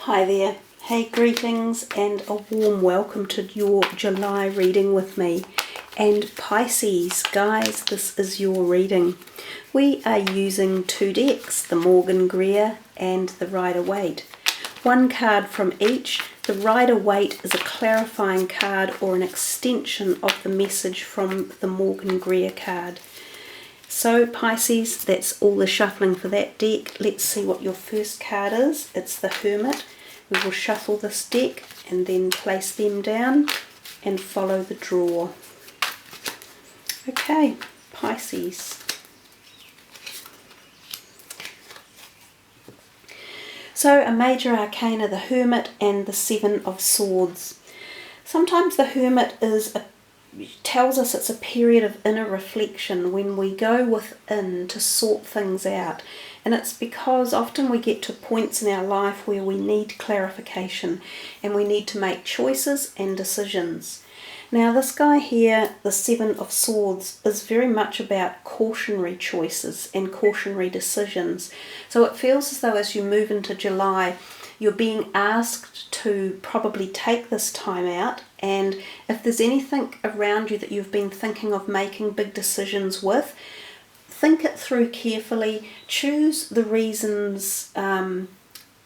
Hi there. Hey, greetings and a warm welcome to your July reading with me. And Pisces, guys, this is your reading. We are using two decks, the Morgan Greer and the Rider-Waite. One card from each. The Rider-Waite is a clarifying card or an extension of the message from the Morgan Greer card. So Pisces, that's all the shuffling for that deck. Let's see what your first card is. It's the Hermit. We will shuffle this deck and then place them down and follow the draw. Okay, Pisces. So a major arcana, the Hermit and the Seven of Swords. Sometimes the Hermit tells us it's a period of inner reflection when we go within to sort things out. And it's because often we get to points in our life where we need clarification and we need to make choices and decisions. Now this guy here, the Seven of Swords, is very much about cautionary choices and cautionary decisions. So it feels as though as you move into July, you're being asked to probably take this time out, and if there's anything around you that you've been thinking of making big decisions with, think it through carefully, choose the reasons,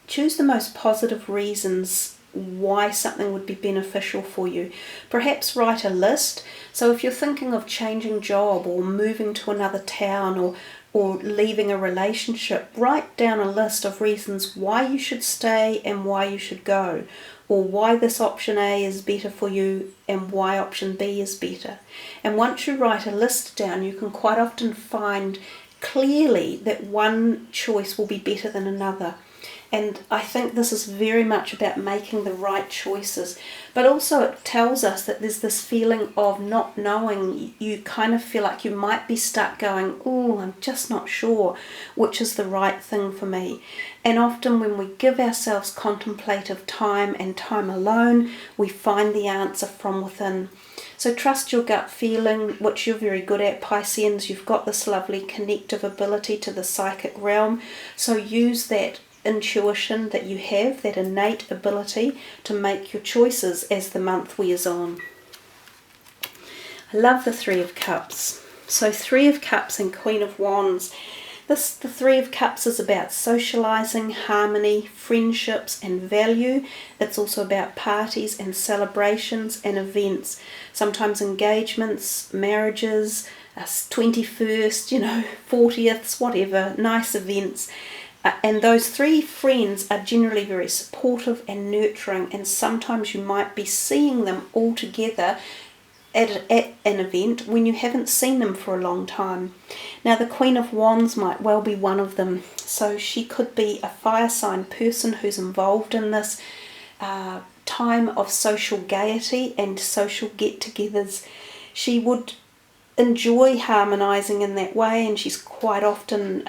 choose the most positive reasons why something would be beneficial for you. Perhaps write a list. So if you're thinking of changing job or moving to another town or leaving a relationship, write down a list of reasons why you should stay and why you should go, or why this option A is better for you and why option B is better. And once you write a list down, you can quite often find clearly that one choice will be better than another. And I think this is very much about making the right choices. But also it tells us that there's this feeling of not knowing. You kind of feel like you might be stuck going, oh, I'm just not sure which is the right thing for me. And often when we give ourselves contemplative time and time alone, we find the answer from within. So trust your gut feeling, which you're very good at, Pisceans. You've got this lovely connective ability to the psychic realm. So use that intuition that you have, that innate ability to make your choices as the month wears on. I love the Three of Cups. So Three of Cups and Queen of Wands. The Three of Cups is about socialising, harmony, friendships and value. It's also about parties and celebrations and events. Sometimes engagements, marriages, 21st, 40ths, whatever, nice events. And those three friends are generally very supportive and nurturing, and sometimes you might be seeing them all together at an event when you haven't seen them for a long time. Now the Queen of Wands might well be one of them. So she could be a fire sign person who's involved in this time of social gaiety and social get-togethers. She would enjoy harmonising in that way, and she's quite often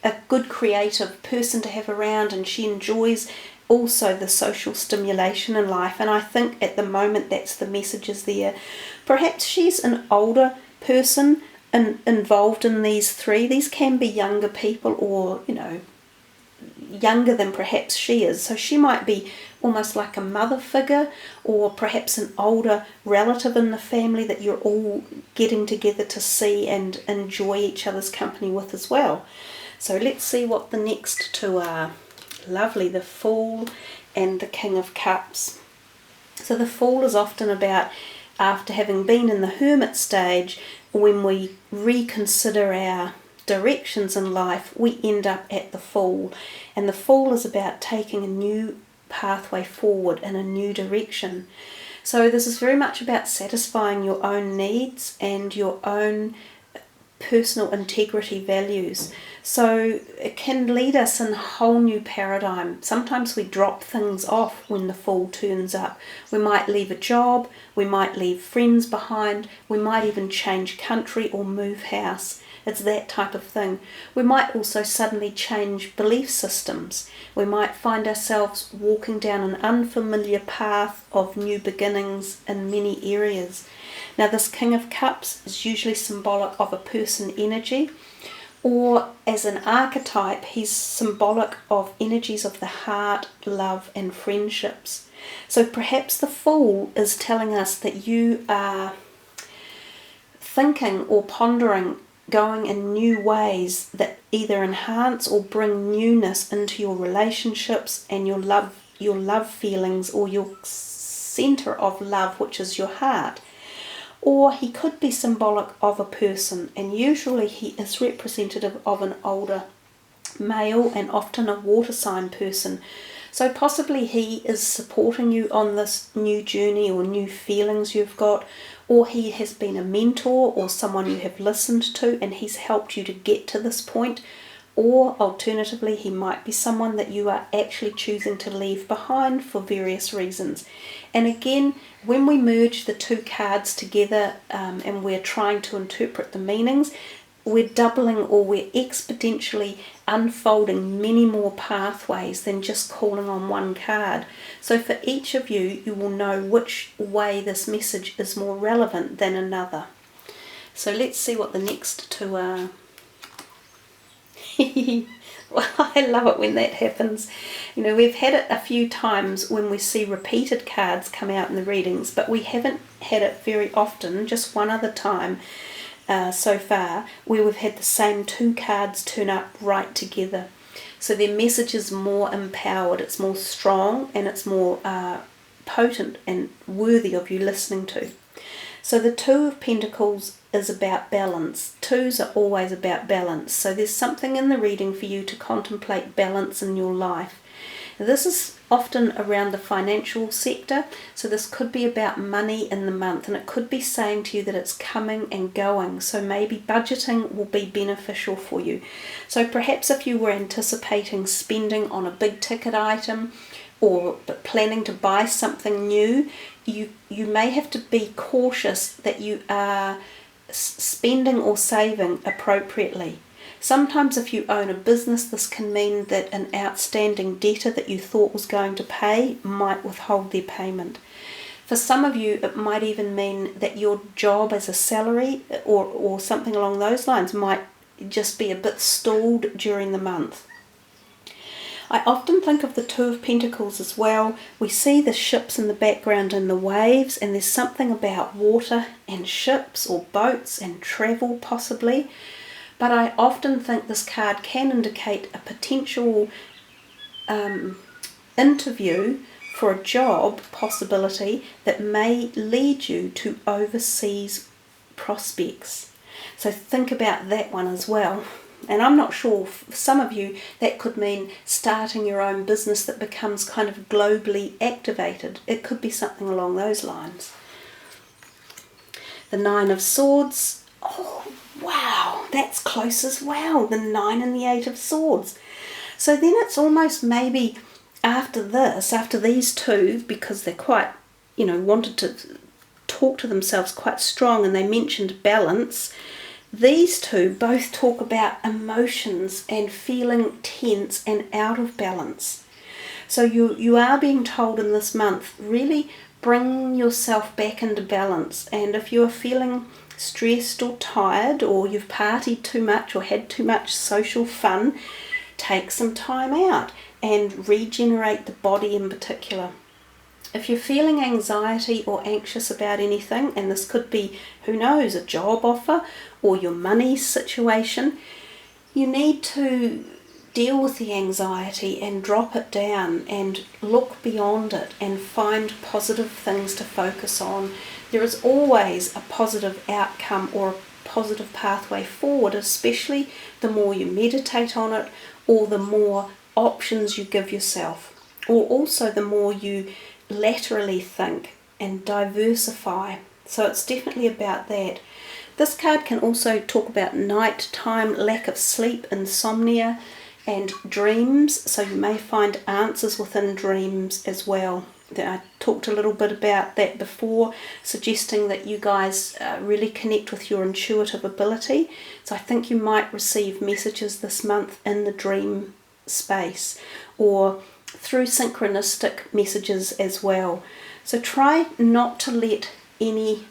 a good creative person to have around, and she enjoys also the social stimulation in life. And I think at the moment that's the messages there. Perhaps she's an older person involved in these three. These can be younger people or, younger than perhaps she is. So she might be almost like a mother figure, or perhaps an older relative in the family that you're all getting together to see and enjoy each other's company with as well. So let's see what the next two are. Lovely, the Fool and the King of Cups. So the Fool is often about, after having been in the Hermit stage, when we reconsider our directions in life, we end up at the Fool. And the Fool is about taking a new pathway forward in a new direction. So this is very much about satisfying your own needs and your own personal integrity values. So it can lead us in a whole new paradigm. Sometimes we drop things off when the Fool turns up. We might leave a job, we might leave friends behind, we might even change country or move house. It's that type of thing. We might also suddenly change belief systems. We might find ourselves walking down an unfamiliar path of new beginnings in many areas. Now this King of Cups is usually symbolic of a person energy. Or as an archetype, he's symbolic of energies of the heart, love and friendships. So perhaps the Fool is telling us that you are thinking or pondering going in new ways that either enhance or bring newness into your relationships and your love feelings, or your center of love, which is your heart. Or he could be symbolic of a person, and usually he is representative of an older male and often a water sign person. So possibly he is supporting you on this new journey or new feelings you've got, or he has been a mentor or someone you have listened to and he's helped you to get to this point. Or alternatively, he might be someone that you are actually choosing to leave behind for various reasons. And again, when we merge the two cards together and we're trying to interpret the meanings, we're doubling or we're exponentially unfolding many more pathways than just calling on one card. So for each of you, you will know which way this message is more relevant than another. So let's see what the next two are. Well, I love it when that happens. You know, we've had it a few times when we see repeated cards come out in the readings, but we haven't had it very often, just one other time so far, where we've had the same two cards turn up right together. So their message is more empowered, it's more strong, and it's more potent and worthy of you listening to. So the Two of Pentacles is about balance. Twos are always about balance. So there's something in the reading for you to contemplate balance in your life. This is often around the financial sector. So this could be about money in the month, and it could be saying to you that it's coming and going. So maybe budgeting will be beneficial for you. So perhaps if you were anticipating spending on a big ticket item or planning to buy something new, you may have to be cautious that you are spending or saving appropriately. Sometimes if you own a business, this can mean that an outstanding debtor that you thought was going to pay might withhold their payment. For some of you, it might even mean that your job as a salary or something along those lines might just be a bit stalled during the month. I often think of the Two of Pentacles as well. We see the ships in the background and the waves, and there's something about water and ships or boats and travel possibly. But I often think this card can indicate a potential interview for a job possibility that may lead you to overseas prospects. So think about that one as well. And I'm not sure, for some of you, that could mean starting your own business that becomes kind of globally activated. It could be something along those lines. The Nine of Swords. Oh, wow, that's close as well. The 9 and the 8 of Swords. So then it's almost maybe after this, after these two, because they're quite, wanted to talk to themselves quite strong, and they mentioned balance. These two both talk about emotions and feeling tense and out of balance. So you are being told in this month, really bring yourself back into balance. And if you are feeling stressed or tired, or you've partied too much or had too much social fun, take some time out and regenerate the body in particular. If you're feeling anxiety or anxious about anything, and this could be, who knows, a job offer or your money situation, you need to deal with the anxiety and drop it down and look beyond it and find positive things to focus on. There is always a positive outcome or a positive pathway forward, especially the more you meditate on it, or the more options you give yourself, or also the more you laterally think and diversify. So it's definitely about that. This card can also talk about nighttime, lack of sleep, insomnia, and dreams. So you may find answers within dreams as well. I talked a little bit about that before, suggesting that you guys really connect with your intuitive ability. So I think you might receive messages this month in the dream space, or through synchronistic messages as well. So try not to let any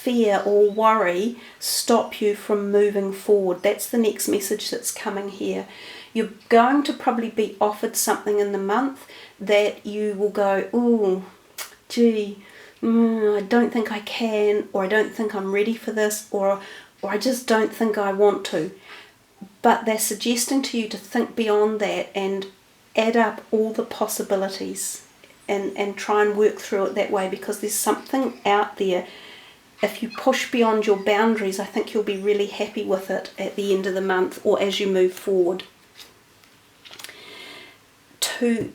fear or worry stop you from moving forward. That's the next message that's coming here. You're going to probably be offered something in the month that you will go, oh, gee, I don't think I can, or I don't think I'm ready for this, or I just don't think I want to. But they're suggesting to you to think beyond that and add up all the possibilities and try and work through it that way, because there's something out there. If you push beyond your boundaries, I think you'll be really happy with it at the end of the month or as you move forward. Two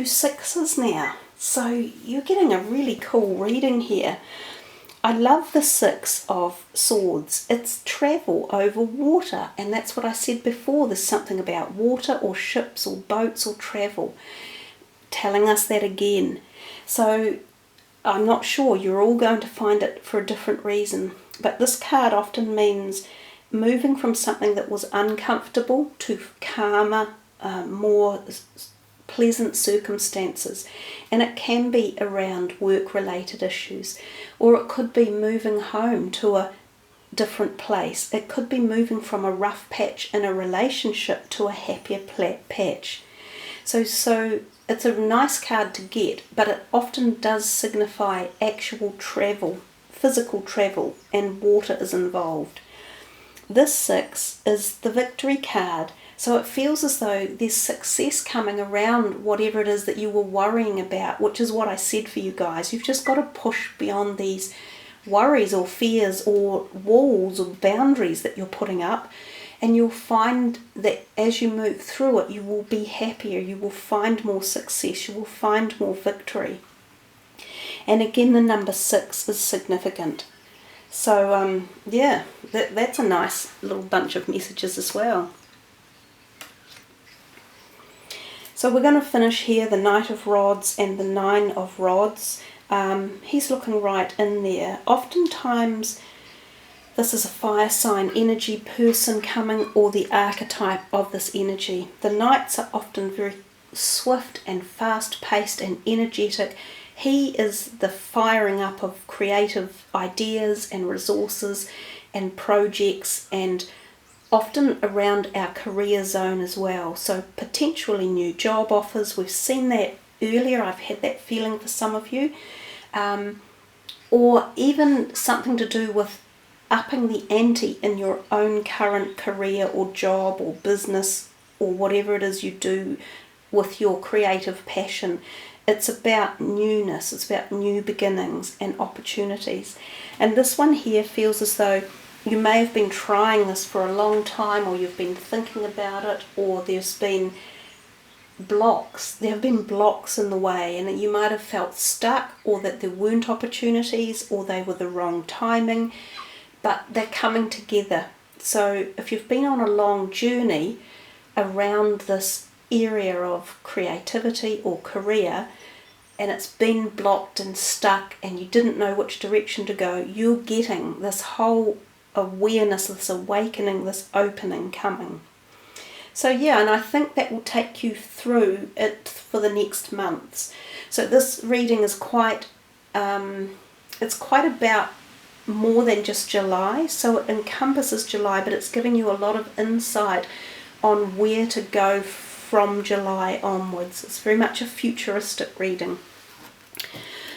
sixes now. So you're getting a really cool reading here. I love the Six of Swords. It's travel over water, and that's what I said before. There's something about water or ships or boats or travel, telling us that again. So I'm not sure, you're all going to find it for a different reason. But this card often means moving from something that was uncomfortable to calmer, more pleasant circumstances. And it can be around work-related issues, or it could be moving home to a different place. It could be moving from a rough patch in a relationship to a happier patch. So it's a nice card to get, but it often does signify actual travel, physical travel, and water is involved. This six is the victory card. So it feels as though there's success coming around whatever it is that you were worrying about, which is what I said for you guys. You've just got to push beyond these worries or fears or walls or boundaries that you're putting up, and you'll find that as you move through it, you will be happier, you will find more success, you will find more victory. And again, the number 6 is significant. So that's a nice little bunch of messages as well. So we're going to finish here the Knight of Rods and the 9 of Rods. He's looking right in there. Oftentimes this is a fire sign energy person coming, or the archetype of this energy. The Knights are often very swift and fast-paced and energetic. He is the firing up of creative ideas and resources and projects, and often around our career zone as well. So potentially new job offers. We've seen that earlier. I've had that feeling for some of you. Or even something to do with upping the ante in your own current career or job or business or whatever it is you do with your creative passion. It's about newness. It's about new beginnings and opportunities. And this one here feels as though you may have been trying this for a long time, or you've been thinking about it, or there's been blocks. There have been blocks in the way, and you might have felt stuck, or that there weren't opportunities, or they were the wrong timing, but they're coming together. So if you've been on a long journey around this area of creativity or career, and it's been blocked and stuck, and you didn't know which direction to go, you're getting this whole awareness, this awakening, this opening coming. So and I think that will take you through it for the next months. So this reading is quite about more than just July. So it encompasses July, but it's giving you a lot of insight on where to go from July onwards. It's very much a futuristic reading.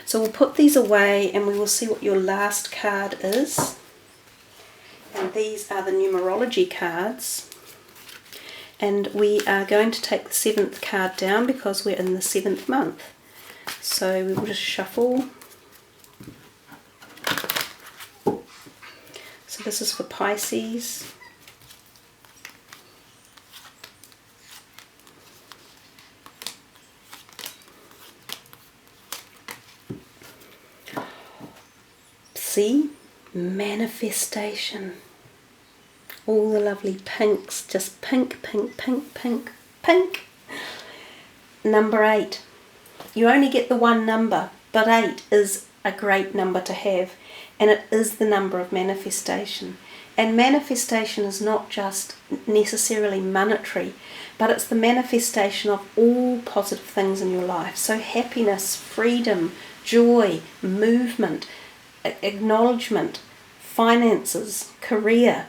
So we'll put these away and we will see what your last card is. And these are the numerology cards. And we are going to take the 7th card down because we're in the 7th month. So we will just shuffle. So this is for Pisces. See? Manifestation. All the lovely pinks, just pink, pink, pink, pink, pink. Number 8. You only get the one number, but 8 is a great number to have, and it is the number of manifestation. And manifestation is not just necessarily monetary, but it's the manifestation of all positive things in your life. So happiness, freedom, joy, movement, acknowledgement, finances, career,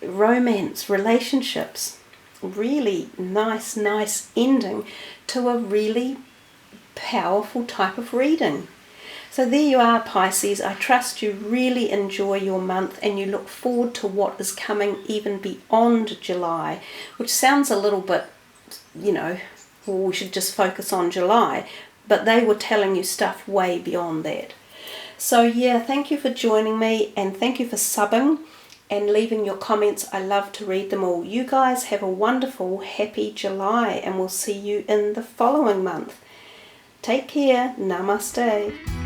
romance, relationships. Really nice ending to a really powerful type of reading. So there you are, Pisces. I trust you really enjoy your month and you look forward to what is coming even beyond July, which sounds a little bit, well, we should just focus on July, but they were telling you stuff way beyond that. So yeah, thank you for joining me, and thank you for subbing and leaving your comments. I love to read them all. You guys have a wonderful, happy July, and we'll see you in the following month. Take care. Namaste.